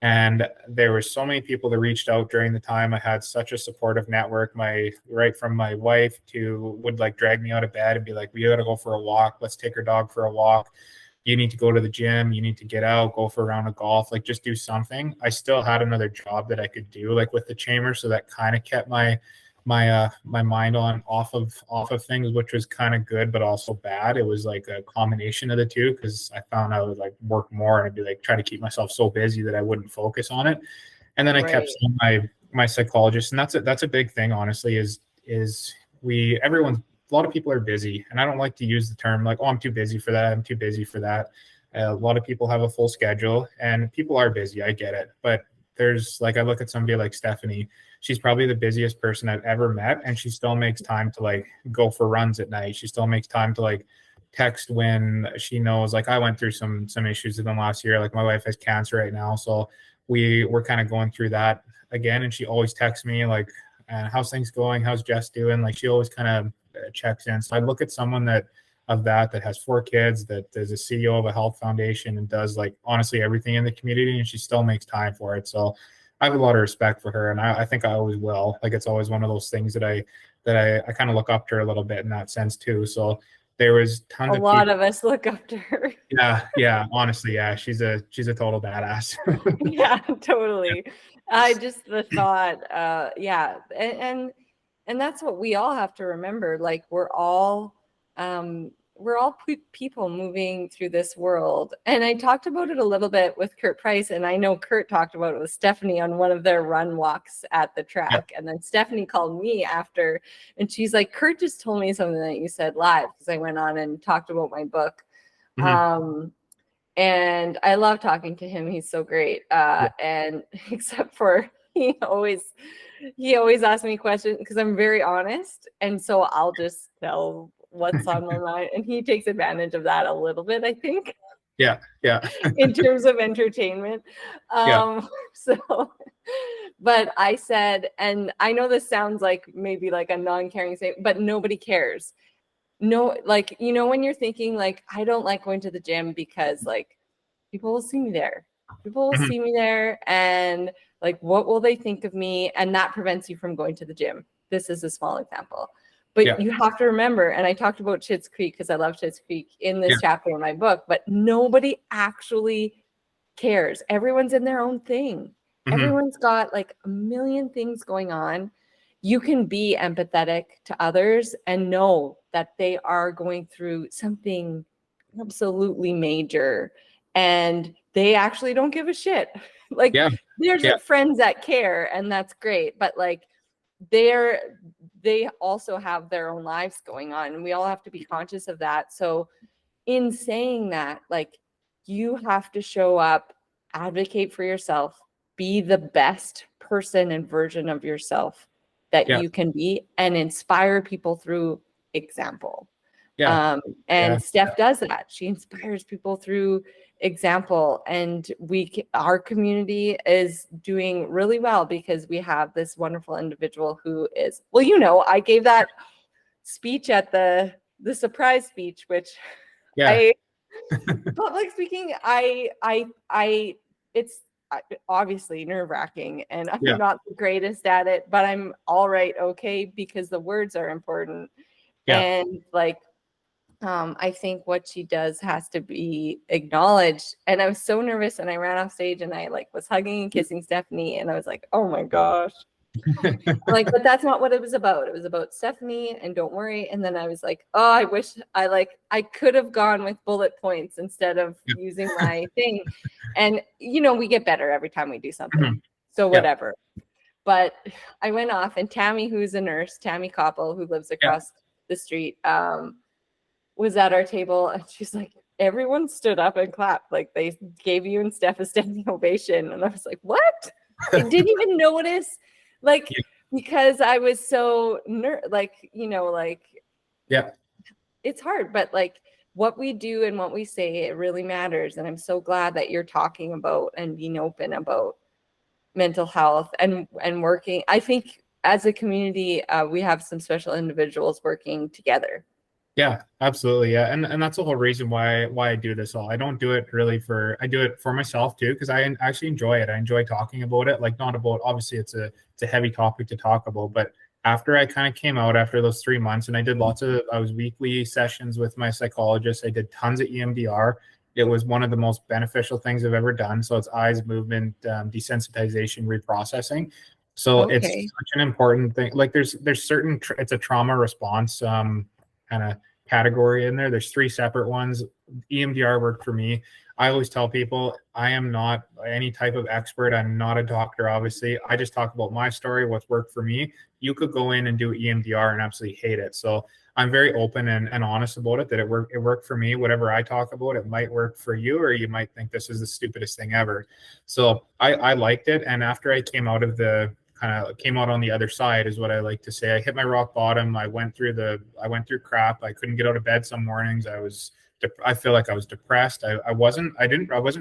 And there were so many people that reached out during the time. I had such a supportive network. Right from my wife would like drag me out of bed and be like, we got to go for a walk. Let's take our dog for a walk. You need to go to the gym. You need to get out, go for a round of golf, like just do something. I still had another job that I could do like with the chamber. So that kind of kept my mind off of things, which was kind of good, but also bad. It was like a combination of the two, because I found I would like work more, and I'd be like try to keep myself so busy that I wouldn't focus on it. And then I kept seeing my psychologist, and that's a big thing, honestly, is a lot of people are busy, and I don't like to use the term like, oh, I'm too busy for that. I'm too busy for that. A lot of people have a full schedule, and people are busy. I get it, but there's like, I look at somebody like Stephanie, she's probably the busiest person I've ever met, and she still makes time to like go for runs at night. She still makes time to like text when she knows, like, I went through some issues with them last year. Like, my wife has cancer right now, so we're kind of going through that again, and she always texts me like, how's things going, how's Jess doing? Like, she always kind of checks in. So I look at someone that has 4 kids, that is a CEO of a health foundation and does like honestly everything in the community, and she still makes time for it. So I have a lot of respect for her, and I think I always will. Like, it's always one of those things that I kind of look up to her a little bit in that sense too. So there was tons of people. of us look up to her. Yeah, honestly, yeah, she's a total badass. Yeah, totally. I just the thought, yeah, and that's what we all have to remember. Like, we're all people moving through this world. And I talked about it a little bit with Kurt Price, and I know Kurt talked about it with Stephanie on one of their run walks at the track. And then Stephanie called me after, and she's like, Kurt just told me something that you said live, because I went on and talked about my book. And I love talking to him. He's so great. And except for he always asks me questions because I'm very honest. And so I'll just tell what's on my mind. And he takes advantage of that a little bit, I think. Yeah. In terms of entertainment. So, but I said, and I know this sounds like maybe like a non-caring thing, but nobody cares. No, like, you know, when you're thinking like, I don't like going to the gym because like people will see me there. People will see me there, and like, what will they think of me? And that prevents you from going to the gym. This is a small example. But you have to remember, and I talked about Schitt's Creek because I love Schitt's Creek in this chapter in my book, but nobody actually cares. Everyone's in their own thing. Everyone's got like a million things going on. You can be empathetic to others and know that they are going through something absolutely major, and they actually don't give a shit. Like, there's friends that care, and that's great, but like, they also have their own lives going on, and we all have to be conscious of that. So in saying that, like, you have to show up, advocate for yourself, be the best person and version of yourself that you can be, and inspire people through example. And Steph does that. She inspires people through example, and our community is doing really well because we have this wonderful individual who is, well, you know, I gave that speech at the surprise speech, which public speaking, it's obviously nerve-wracking, and I'm not the greatest at it, but I'm all right, okay, because the words are important. And like, I think what she does has to be acknowledged. And I was so nervous, and I ran off stage, and I like was hugging and kissing Stephanie, and I was like, oh my gosh. Like, but that's not what it was about. It was about Stephanie, and don't worry. And then I was like, oh, I wish I could have gone with bullet points instead of using my thing. And you know, we get better every time we do something. So whatever. But I went off, and Tammy, who's a nurse, Tammy Koppel, who lives across the street, was at our table, and she's like, everyone stood up and clapped. Like, they gave you and Steph a standing ovation. And I was like, what? I didn't even notice. Like, because I was so it's hard, but like, what we do and what we say, it really matters. And I'm so glad that you're talking about and being open about mental health and working. I think as a community, we have some special individuals working together. Yeah, absolutely. Yeah. And that's the whole reason why I do this all. I don't do it really I do it for myself too, because I actually enjoy it. I enjoy talking about it. Like, not about, obviously it's a heavy topic to talk about, but after I kind of came out after those 3 months, and I did I was weekly sessions with my psychologist. I did tons of EMDR. It was one of the most beneficial things I've ever done. So it's eyes movement, desensitization, reprocessing. So it's such an important thing. Like, there's certain, it's a trauma response, kind of category in there. There's 3 separate ones. EMDR worked for me. I always tell people I am not any type of expert. I'm not a doctor, obviously. I just talk about my story, what's worked for me. You could go in and do EMDR and absolutely hate it. So I'm very open and honest about it, that it worked for me. Whatever I talk about, it might work for you, or you might think this is the stupidest thing ever. So I liked it. And after I came out of the came out on the other side, is what I like to say. I hit my rock bottom. I went through crap. I couldn't get out of bed some mornings. I feel like I was depressed. I wasn't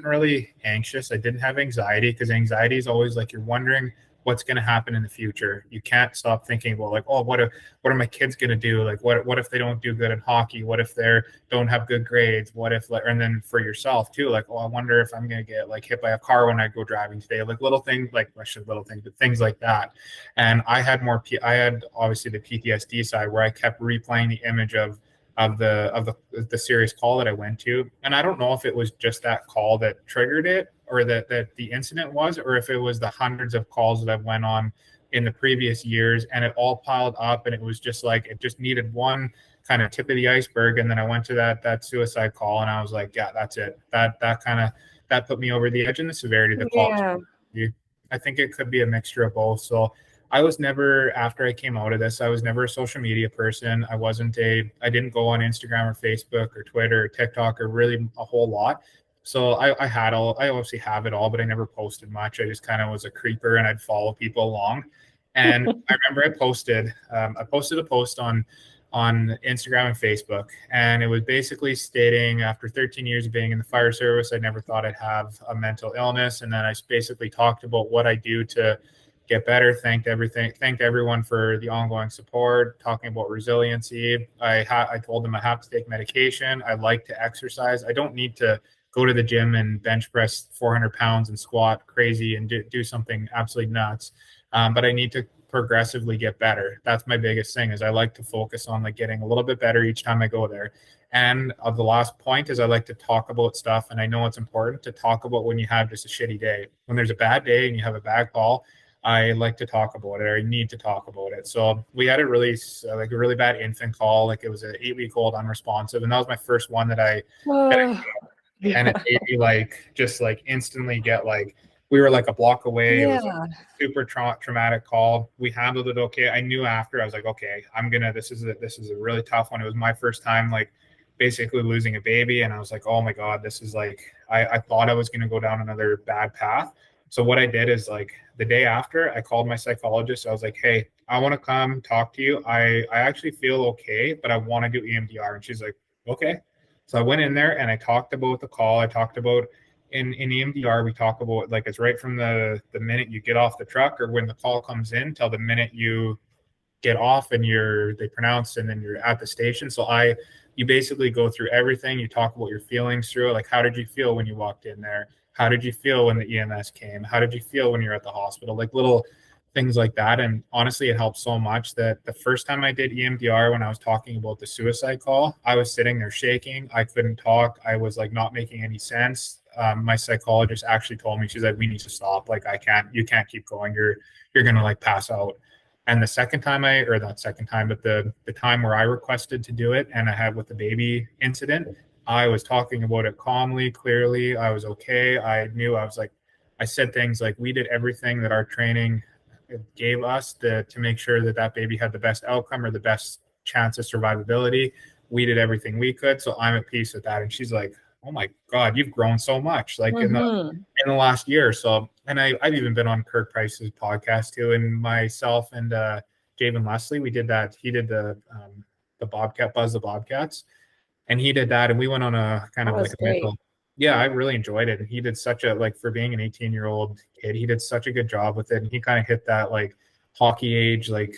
really anxious. I didn't have anxiety, because anxiety is always like, you're wondering what's going to happen in the future. You can't stop thinking about like, oh, what are my kids going to do? Like, what if they don't do good in hockey? What if they don't have good grades? What if, like, and then for yourself too, like, oh, I wonder if I'm going to get like hit by a car when I go driving today. Like little things, like little things, but things like that. And I had obviously the PTSD side, where I kept replaying the image of the serious call that I went to. And I don't know if it was just that call that triggered it, or that the incident was, or if it was the hundreds of calls that I've went on in the previous years, and it all piled up, and it was just like, it just needed one kind of tip of the iceberg. And then I went to that suicide call, and I was like, yeah, that's it. That put me over the edge, and the severity of the call. Yeah. I think it could be a mixture of both. So I was never, after I came out of this, I was never a social media person. I didn't go on Instagram or Facebook or Twitter or TikTok, or really a whole lot. So I obviously have it all, but I never posted much. I just kind of was a creeper, and I'd follow people along. And I remember I posted a post on Instagram and Facebook, and it was basically stating, after 13 years of being in the fire service, I never thought I'd have a mental illness. And then I basically talked about what I do to get better. Thanked everyone for the ongoing support, talking about resiliency. I told them I have to take medication. I like to exercise. I don't need to go to the gym and bench press 400 pounds and squat crazy and do something absolutely nuts. But I need to progressively get better. That's my biggest thing, is I like to focus on like getting a little bit better each time I go there. And the last point is, I like to talk about stuff. And I know it's important to talk about when you have just a shitty day. When there's a bad day and you have a bad call, I like to talk about it, or I need to talk about it. So we had a really bad infant call. Like, it was an 8-week-old unresponsive. And that was my first one that I and it made me like, just like instantly get like, we were like a block away. It was a super traumatic call. We handled it okay. I knew after, I was like, okay, this is a really tough one. It was my first time like basically losing a baby. And I was like, oh my God, this is like, I thought I was going to go down another bad path. So what I did is, like, the day after, I called my psychologist. I was like, hey, I want to come talk to you. I actually feel okay, but I want to do EMDR. And she's like, okay. So I went in there and I talked about the call. I talked about in EMDR, we talk about like, it's right from the minute you get off the truck, or when the call comes in, till the minute you get off and they pronounce, and then you're at the station. So you basically go through everything. You talk about your feelings through it. Like, how did you feel when you walked in there? How did you feel when the EMS came? How did you feel when you're at the hospital? Like little things like that. And honestly, it helped so much that the first time I did EMDR, when I was talking about the suicide call, I was sitting there shaking. I couldn't talk. I was like not making any sense. My psychologist actually told me, she's like, we need to stop. Like, you can't keep going. You're going to like pass out. And the second time not second time, but the time where I requested to do it, and I had with the baby incident, I was talking about it calmly, clearly. I was okay. I said things like, we did everything that our training gave us to make sure that baby had the best outcome, or the best chance of survivability. We did everything we could. So I'm at peace with that. And she's like, oh my God, you've grown so much, like in the last year or so. And I've even been on Kirk Price's podcast too. And myself and Javen Leslie, we did that. He did the Buzz the Bobcats. And he did that, and we went on a kind of like a mental. Yeah, I really enjoyed it. And he did such a, like, for being an 18-year-old kid, he did such a good job with it. And he kind of hit that like hockey age, like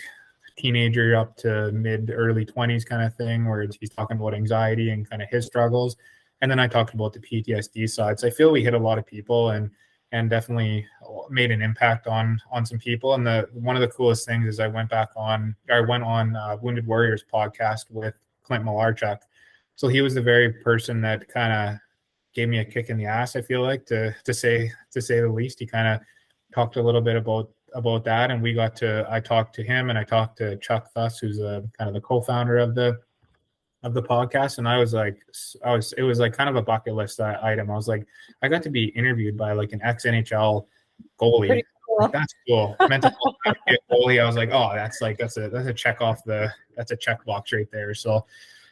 teenager up to mid early 20s kind of thing, where he's talking about anxiety and kind of his struggles. And then I talked about the PTSD side. So I feel we hit a lot of people and definitely made an impact on some people. And one of the coolest things is I went on Wounded Warriors podcast with Clint Malarchuk. So he was the very person that kind of gave me a kick in the ass, I feel like, to say the least. He kind of talked a little bit about that, and I talked to him, and I talked to Chuck Thuss, who's kind of the co-founder of the podcast. And it was like kind of a bucket list item. I was like, I got to be interviewed by like an ex-NHL goalie. like, that's cool. Mental health advocate, goalie. I was like, oh, that's a check off that's a check box right there. So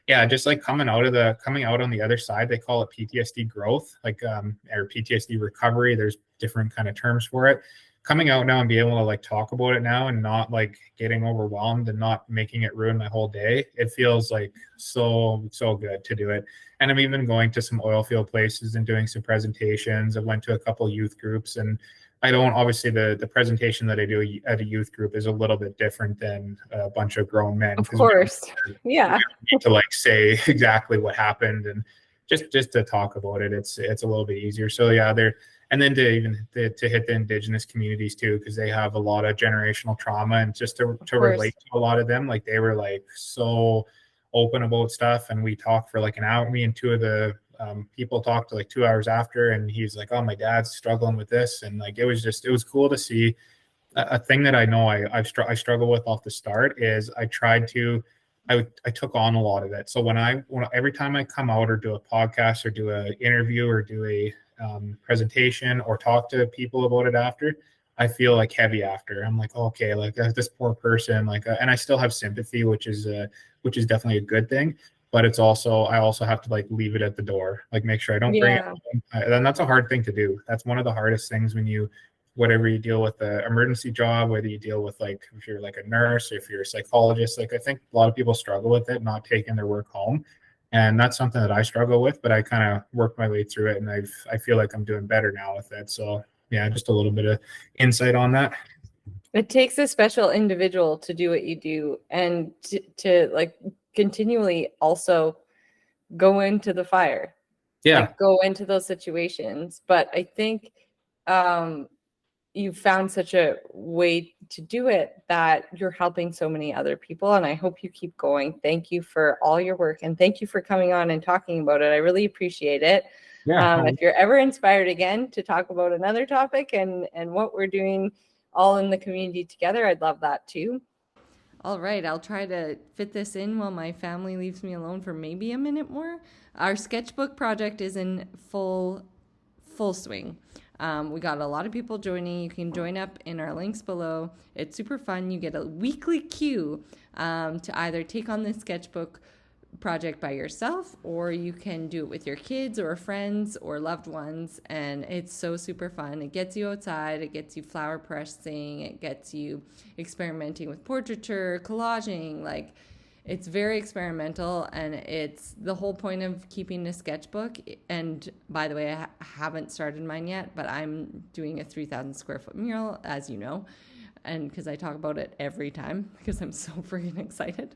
yeah, just like coming out on the other side, they call it PTSD growth, like or PTSD recovery. There's different kind of terms for it. Coming out now and be able to like talk about it now and not like getting overwhelmed and not making it ruin my whole day. It feels like so good to do it. And I'm even going to some oil field places and doing some presentations. I went to a couple youth groups, and I don't, obviously the presentation that I do at a youth group is a little bit different than a bunch of grown men. Of course. Yeah. Need to like say exactly what happened, and just to talk about it, it's a little bit easier. So yeah, and then to hit the indigenous communities too, because they have a lot of generational trauma, and just to relate to a lot of them, like they were like so open about stuff, and we talked for like an hour. Me and two of the people talked like 2 hours after, and he's like, oh, my dad's struggling with this, and like it was cool to see. A thing that I know I struggle with off the start is I took on a lot of it. So every time I come out or do a podcast or do an interview or do a presentation or talk to people about it after, I feel like heavy after. I'm like, oh, okay, like this poor person, like, and I still have sympathy, which is definitely a good thing. But I also have to like leave it at the door, like make sure I don't bring it home. And that's a hard thing to do. That's one of the hardest things whatever you deal with an emergency job, whether you deal with like, if you're like a nurse, if you're a psychologist, like I think a lot of people struggle with it, not taking their work home. And that's something that I struggle with, but I kind of work my way through it, and I feel like I'm doing better now with it. So yeah, just a little bit of insight on that. It takes a special individual to do what you do, and to like continually also go into the fire. Yeah. Like go into those situations. But I think you found such a way to do it that you're helping so many other people, and I hope you keep going. Thank you for all your work, and thank you for coming on and talking about it. I really appreciate it. Yeah. If you're ever inspired again to talk about another topic and what we're doing all in the community together, I'd love that too. All right, I'll try to fit this in while my family leaves me alone for maybe a minute more. Our sketchbook project is in full swing. We got a lot of people joining. You can join up in our links below. It's super fun. You get a weekly cue to either take on this sketchbook project by yourself, or you can do it with your kids or friends or loved ones, and it's so super fun. It gets you outside, it gets you flower pressing, it gets you experimenting with portraiture, collaging. Like, it's very experimental, and it's the whole point of keeping a sketchbook. And by the way, I haven't started mine yet, but I'm doing a 3,000 square foot mural, as you know, and because I talk about it every time because I'm so freaking excited.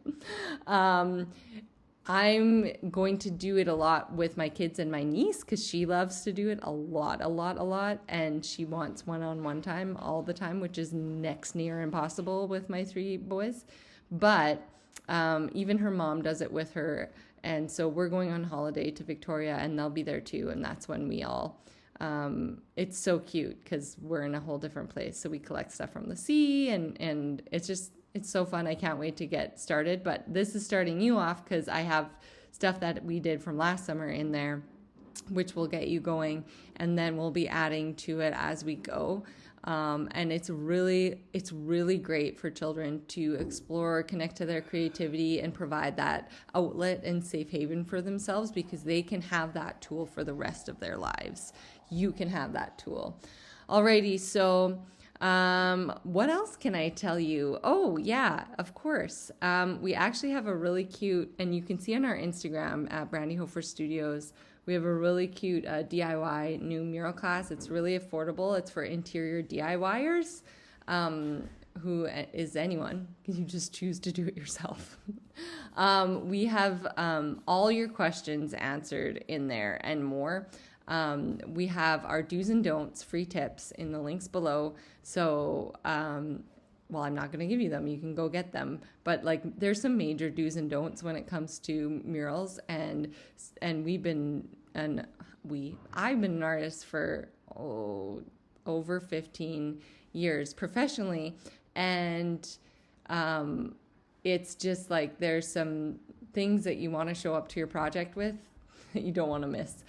I'm going to do it a lot with my kids and my niece because she loves to do it a lot. And she wants one-on-one time all the time, which is next near impossible with my 3 boys. But even her mom does it with her. And so we're going on holiday to Victoria, and they'll be there too. And that's when we all, it's so cute because we're in a whole different place. So we collect stuff from the sea, and it's so fun. I can't wait to get started. But this is starting you off because I have stuff that we did from last summer in there, which will get you going. And then we'll be adding to it as we go. And it's really great for children to explore, connect to their creativity, and provide that outlet and safe haven for themselves, because they can have that tool for the rest of their lives. You can have that tool. Alrighty, so what else can I tell you? Oh, yeah, of course. We actually have a really cute, and you can see on our Instagram at Brandy Hofer Studios, we have a really cute DIY new mural class. It's really affordable. It's for interior DIYers, who is anyone, because you just choose to do it yourself. We have all your questions answered in there and more. We have our do's and don'ts free tips in the links below. So, well, I'm not going to give you them. You can go get them. But like, there's some major do's and don'ts when it comes to murals, and I've been an artist for over 15 years professionally, and it's just like there's some things that you want to show up to your project with that you don't want to miss,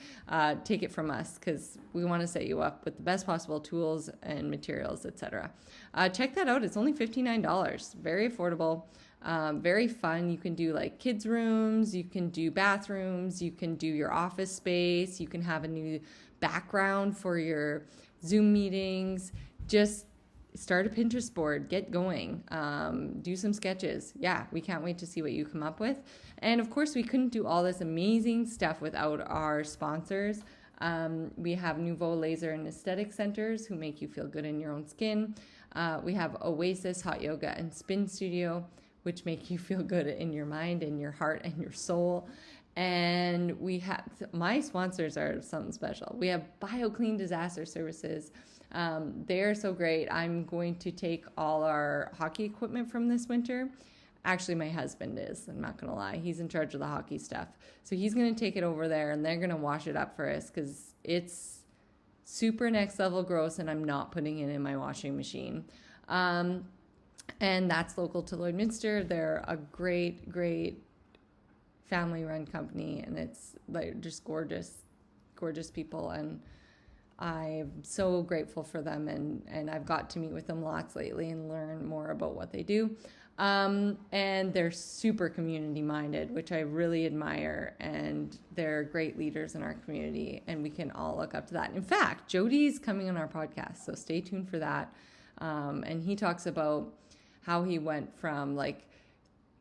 take it from us, because we want to set you up with the best possible tools and materials, etc. Check that out. It's only $59. Very affordable. Very fun. You can do like kids' rooms, you can do bathrooms, you can do your office space, you can have a new background for your Zoom meetings. Just start a Pinterest board, get going, do some sketches. Yeah, we can't wait to see what you come up with. And of course, we couldn't do all this amazing stuff without our sponsors. We have Nouveau Laser and Aesthetic Centers who make you feel good in your own skin. We have Oasis Hot Yoga and Spin Studio, which make you feel good in your mind and your heart and your soul. And we have, my sponsors are something special. We have BioClean Disaster Services. They're so great. I'm going to take all our hockey equipment from this winter. Actually, my husband is, I'm not going to lie. He's in charge of the hockey stuff. So he's going to take it over there and they're going to wash it up for us, because it's super next level gross and I'm not putting it in my washing machine. And that's local to Lloydminster. They're a great, great family-run company, and it's like just gorgeous, gorgeous people. And I'm so grateful for them, and I've got to meet with them lots lately and learn more about what they do. And they're super community-minded, which I really admire, and they're great leaders in our community, and we can all look up to that. In fact, Jody's coming on our podcast, so stay tuned for that. And he talks about how he went from like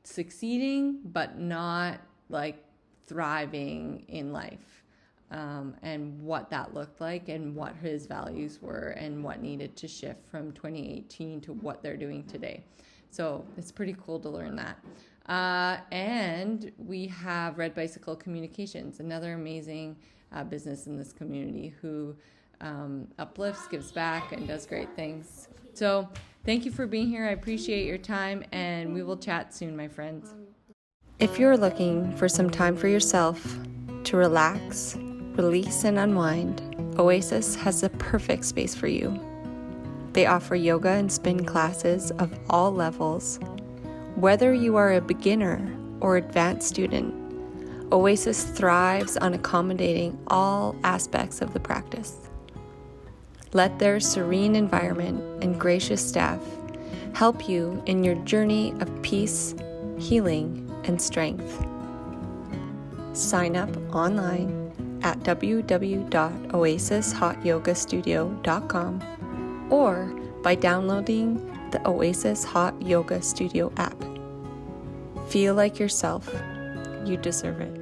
succeeding but not like thriving in life, and what that looked like and what his values were and what needed to shift from 2018 to what they're doing today. So it's pretty cool to learn that. And we have Red Bicycle Communications, another amazing business in this community who uplifts, gives back, and does great things. So thank you for being here. I appreciate your time, and we will chat soon, my friends. If you're looking for some time for yourself to relax, release, and unwind, Oasis has the perfect space for you. They offer yoga and spin classes of all levels. Whether you are a beginner or advanced student, Oasis thrives on accommodating all aspects of the practice. Let their serene environment and gracious staff help you in your journey of peace, healing, and strength. Sign up online at www.oasishotyogastudio.com or by downloading the Oasis Hot Yoga Studio app. Feel like yourself. You deserve it.